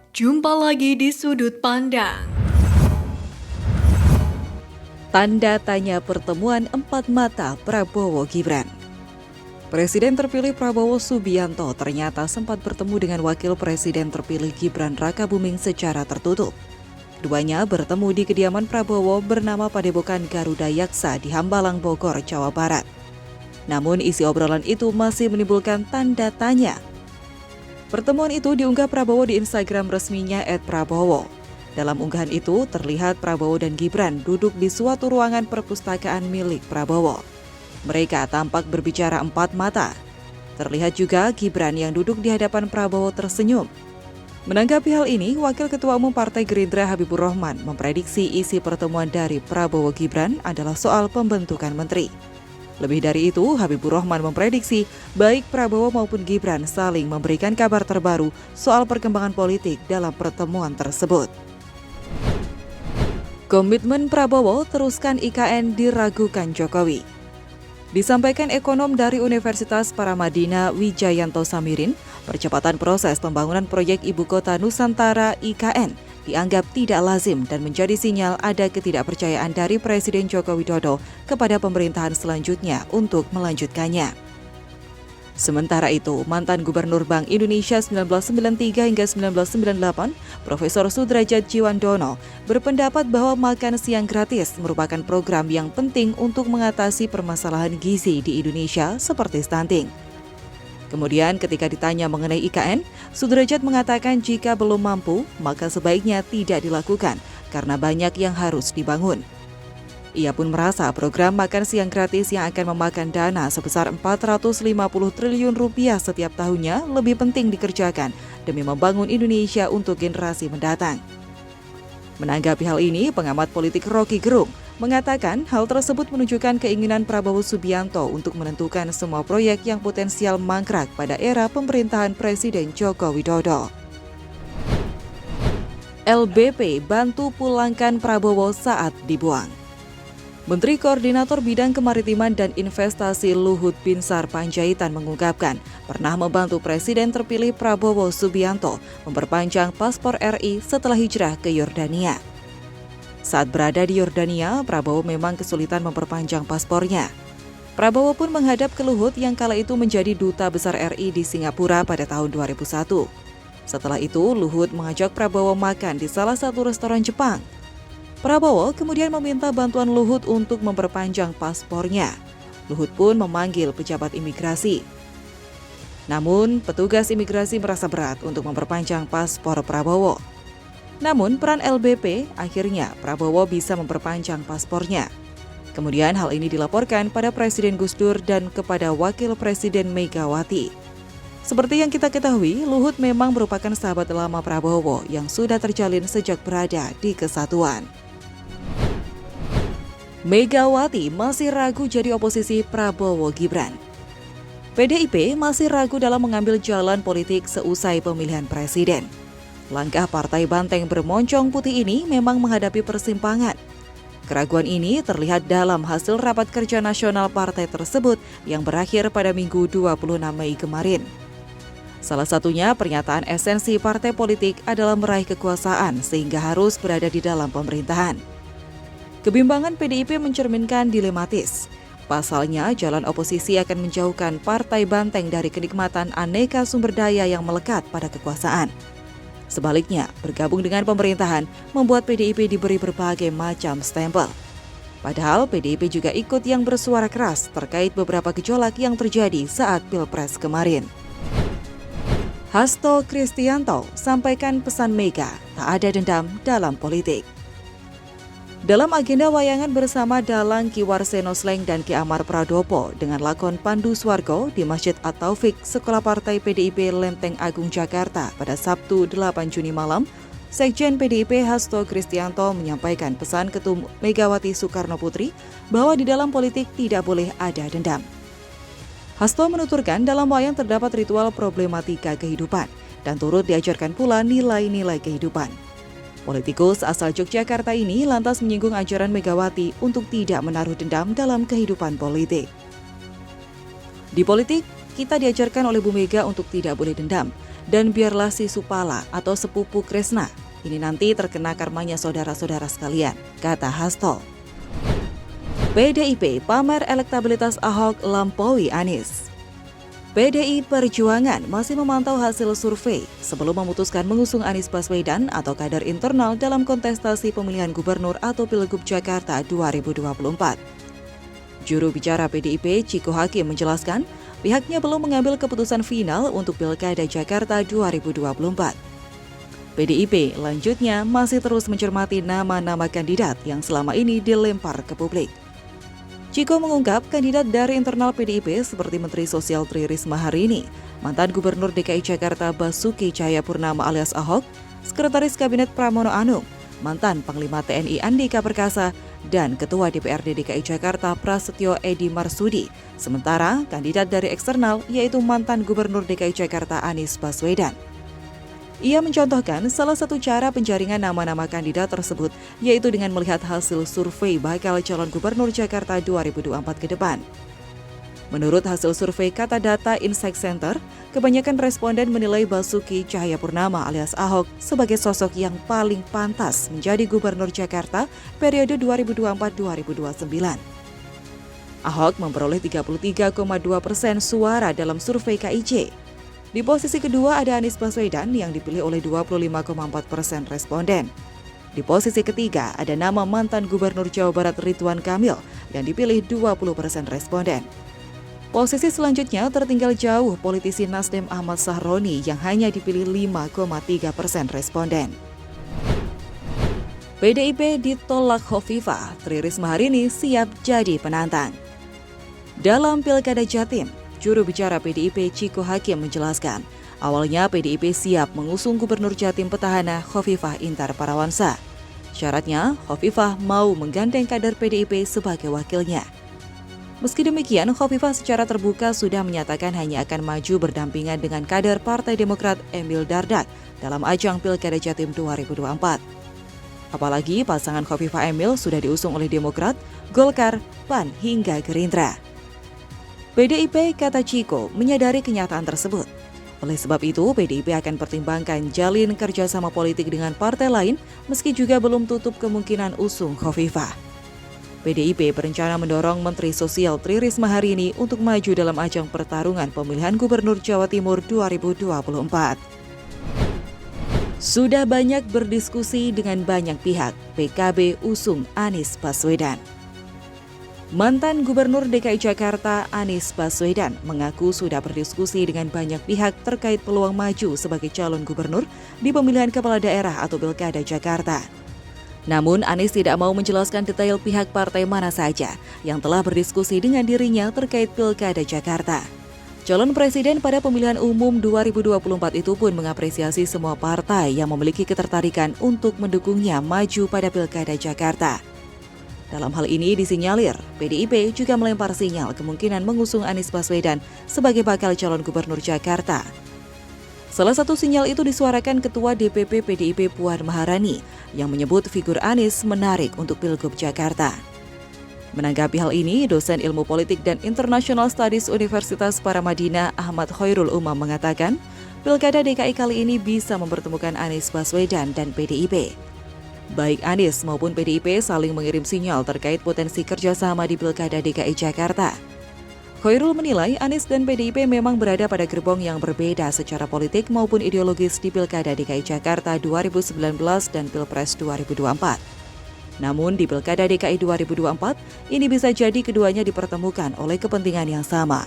Jumpa lagi di Sudut Pandang. Tanda tanya pertemuan empat mata Prabowo-Gibran. Presiden terpilih Prabowo Subianto ternyata sempat bertemu dengan Wakil Presiden terpilih Gibran Rakabuming secara tertutup. Keduanya bertemu di kediaman Prabowo bernama Padepokan Garuda Yaksa di Hambalang, Bogor, Jawa Barat. Namun isi obrolan itu masih menimbulkan tanda tanya. Pertemuan itu diunggah Prabowo di Instagram resminya @prabowo. Dalam unggahan itu terlihat Prabowo dan Gibran duduk di suatu ruangan perpustakaan milik Prabowo. Mereka tampak berbicara empat mata. Terlihat juga Gibran yang duduk di hadapan Prabowo tersenyum. Menanggapi hal ini, Wakil Ketua Umum Partai Gerindra Habibur Rahman memprediksi isi pertemuan dari Prabowo-Gibran adalah soal pembentukan menteri. Lebih dari itu, Habibur Rahman memprediksi baik Prabowo maupun Gibran saling memberikan kabar terbaru soal perkembangan politik dalam pertemuan tersebut. Komitmen Prabowo teruskan IKN diragukan Jokowi. Disampaikan ekonom dari Universitas Paramadina Wijayanto Samirin, percepatan proses pembangunan proyek Ibu Kota Nusantara IKN dianggap tidak lazim dan menjadi sinyal ada ketidakpercayaan dari Presiden Joko Widodo kepada pemerintahan selanjutnya untuk melanjutkannya. Sementara itu, mantan Gubernur Bank Indonesia 1993 hingga 1998, Profesor Sudrajat Jiwandono, berpendapat bahwa makan siang gratis merupakan program yang penting untuk mengatasi permasalahan gizi di Indonesia seperti stunting. Kemudian ketika ditanya mengenai IKN, Sudrajat mengatakan jika belum mampu, maka sebaiknya tidak dilakukan karena banyak yang harus dibangun. Ia pun merasa program makan siang gratis yang akan memakan dana sebesar 450 triliun rupiah setiap tahunnya lebih penting dikerjakan demi membangun Indonesia untuk generasi mendatang. Menanggapi hal ini, pengamat politik Rocky Gerung mengatakan hal tersebut menunjukkan keinginan Prabowo Subianto untuk menentukan semua proyek yang potensial mangkrak pada era pemerintahan Presiden Joko Widodo. LBP bantu pulangkan Prabowo saat dibuang. Menteri Koordinator Bidang Kemaritiman dan Investasi Luhut Binsar Panjaitan mengungkapkan pernah membantu Presiden terpilih Prabowo Subianto memperpanjang paspor RI setelah hijrah ke Yordania. Saat berada di Yordania, Prabowo memang kesulitan memperpanjang paspornya. Prabowo pun menghadap ke Luhut yang kala itu menjadi Duta Besar RI di Singapura pada tahun 2001. Setelah itu, Luhut mengajak Prabowo makan di salah satu restoran Jepang. Prabowo kemudian meminta bantuan Luhut untuk memperpanjang paspornya. Luhut pun memanggil pejabat imigrasi. Namun, petugas imigrasi merasa berat untuk memperpanjang paspor Prabowo. Namun, peran LBP akhirnya Prabowo bisa memperpanjang paspornya. Kemudian hal ini dilaporkan pada Presiden Gus Dur dan kepada Wakil Presiden Megawati. Seperti yang kita ketahui, Luhut memang merupakan sahabat lama Prabowo yang sudah terjalin sejak berada di Kesatuan. Megawati masih ragu jadi oposisi Prabowo-Gibran. PDIP masih ragu dalam mengambil jalan politik seusai pemilihan presiden. Langkah Partai Banteng bermoncong putih ini memang menghadapi persimpangan. Keraguan ini terlihat dalam hasil rapat kerja nasional partai tersebut yang berakhir pada Minggu 26 Mei kemarin. Salah satunya pernyataan esensi partai politik adalah meraih kekuasaan sehingga harus berada di dalam pemerintahan. Kebimbangan PDIP mencerminkan dilematis. Pasalnya, jalan oposisi akan menjauhkan Partai Banteng dari kenikmatan aneka sumber daya yang melekat pada kekuasaan. Sebaliknya, bergabung dengan pemerintahan membuat PDIP diberi berbagai macam stempel. Padahal PDIP juga ikut yang bersuara keras terkait beberapa gejolak yang terjadi saat Pilpres kemarin. Hasto Kristianto sampaikan pesan Mega, tak ada dendam dalam politik. Dalam agenda wayangan bersama Dalang Ki Warseno Sleng dan Ki Amar Pradopo dengan lakon Pandu Swargo di Masjid At-Taufik Sekolah Partai PDIP Lenteng Agung Jakarta pada Sabtu 8 Juni malam, Sekjen PDIP Hasto Kristianto menyampaikan pesan Ketum Megawati Soekarno Putri bahwa di dalam politik tidak boleh ada dendam. Hasto menuturkan dalam wayang terdapat ritual problematika kehidupan dan turut diajarkan pula nilai-nilai kehidupan. Politikus asal Yogyakarta ini lantas menyinggung ajaran Megawati untuk tidak menaruh dendam dalam kehidupan politik. Di politik, kita diajarkan oleh Bu Mega untuk tidak boleh dendam. Dan biarlah si Supala atau sepupu Kresna ini nanti terkena karmanya saudara-saudara sekalian, kata Hasto. PDIP pamer elektabilitas Ahok lampaui Anies. PDI Perjuangan masih memantau hasil survei sebelum memutuskan mengusung Anies Baswedan atau kader internal dalam kontestasi pemilihan gubernur atau Pilgub Jakarta 2024. Juru bicara PDIP, Ciko Hakim menjelaskan, pihaknya belum mengambil keputusan final untuk Pilkada Jakarta 2024. PDIP lanjutnya masih terus mencermati nama-nama kandidat yang selama ini dilempar ke publik. Ciko mengungkap kandidat dari internal PDIP seperti Menteri Sosial Tri Risma hari ini, mantan Gubernur DKI Jakarta Basuki Cahayapurnama alias Ahok, Sekretaris Kabinet Pramono Anung, mantan Panglima TNI Andika Perkasa, dan Ketua DPRD DKI Jakarta Prasetyo Edi Marsudi. Sementara kandidat dari eksternal yaitu mantan Gubernur DKI Jakarta Anies Baswedan. Ia mencontohkan salah satu cara penjaringan nama-nama kandidat tersebut yaitu dengan melihat hasil survei bakal calon gubernur Jakarta 2024 ke depan. Menurut hasil survei Kata Data Insight Center, kebanyakan responden menilai Basuki Cahayapurnama alias Ahok sebagai sosok yang paling pantas menjadi gubernur Jakarta periode 2024-2029. Ahok memperoleh 33,2% suara dalam survei KIC. Di posisi kedua ada Anies Baswedan yang dipilih oleh 25,4% responden. Di posisi ketiga ada nama mantan Gubernur Jawa Barat Ridwan Kamil yang dipilih 20% responden. Posisi selanjutnya tertinggal jauh politisi Nasdem Ahmad Sahroni yang hanya dipilih 5,3% responden. PDIP ditolak Khofifah, Tri Risma hari ini siap jadi penantang. Dalam Pilkada Jatim, juru bicara PDIP Ciko Hakim menjelaskan, awalnya PDIP siap mengusung Gubernur Jatim petahana Khofifah Indar Parawansa. Syaratnya, Khofifah mau menggandeng kader PDIP sebagai wakilnya. Meski demikian, Khofifah secara terbuka sudah menyatakan hanya akan maju berdampingan dengan kader Partai Demokrat Emil Dardak dalam ajang Pilkada Jatim 2024. Apalagi pasangan Khofifah Emil sudah diusung oleh Demokrat, Golkar, PAN hingga Gerindra. PDIP, kata Ciko, menyadari kenyataan tersebut. Oleh sebab itu, PDIP akan pertimbangkan jalin kerjasama politik dengan partai lain meski juga belum tutup kemungkinan usung Khofifah. PDIP berencana mendorong Menteri Sosial Tri Risma hari ini untuk maju dalam ajang pertarungan pemilihan Gubernur Jawa Timur 2024. Sudah banyak berdiskusi dengan banyak pihak, PKB usung Anies Baswedan. Mantan Gubernur DKI Jakarta Anies Baswedan mengaku sudah berdiskusi dengan banyak pihak terkait peluang maju sebagai calon gubernur di pemilihan kepala daerah atau Pilkada Jakarta. Namun Anies tidak mau menjelaskan detail pihak partai mana saja yang telah berdiskusi dengan dirinya terkait Pilkada Jakarta. Calon presiden pada pemilihan umum 2024 itu pun mengapresiasi semua partai yang memiliki ketertarikan untuk mendukungnya maju pada Pilkada Jakarta. Dalam hal ini disinyalir, PDIP juga melempar sinyal kemungkinan mengusung Anies Baswedan sebagai bakal calon gubernur Jakarta. Salah satu sinyal itu disuarakan Ketua DPP PDIP Puan Maharani yang menyebut figur Anies menarik untuk Pilgub Jakarta. Menanggapi hal ini, dosen Ilmu Politik dan International Studies Universitas Paramadina Ahmad Khairul Umam mengatakan, Pilkada DKI kali ini bisa mempertemukan Anies Baswedan dan PDIP. Baik Anies maupun PDIP saling mengirim sinyal terkait potensi kerjasama di Pilkada DKI Jakarta. Khairul menilai Anies dan PDIP memang berada pada gerbong yang berbeda secara politik maupun ideologis di Pilkada DKI Jakarta 2019 dan Pilpres 2024. Namun di Pilkada DKI 2024, ini bisa jadi keduanya dipertemukan oleh kepentingan yang sama.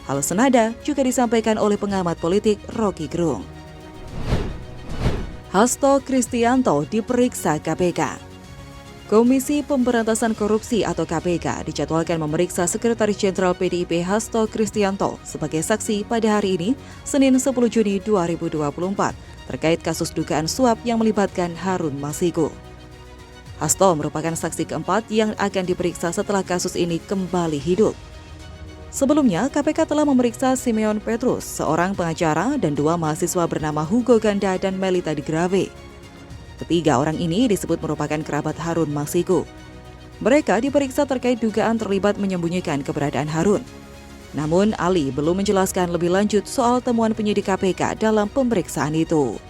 Hal senada juga disampaikan oleh pengamat politik Rocky Gerung. Hasto Kristianto diperiksa KPK. Komisi Pemberantasan Korupsi atau KPK dijadwalkan memeriksa Sekretaris Jenderal PDIP Hasto Kristianto sebagai saksi pada hari ini, Senin 10 Juni 2024, terkait kasus dugaan suap yang melibatkan Harun Masiku. Hasto merupakan saksi keempat yang akan diperiksa setelah kasus ini kembali hidup. Sebelumnya, KPK telah memeriksa Simeon Petrus, seorang pengacara, dan dua mahasiswa bernama Hugo Ganda dan Melita Di Grave. Ketiga orang ini disebut merupakan kerabat Harun Masiku. Mereka diperiksa terkait dugaan terlibat menyembunyikan keberadaan Harun. Namun, Ali belum menjelaskan lebih lanjut soal temuan penyidik KPK dalam pemeriksaan itu.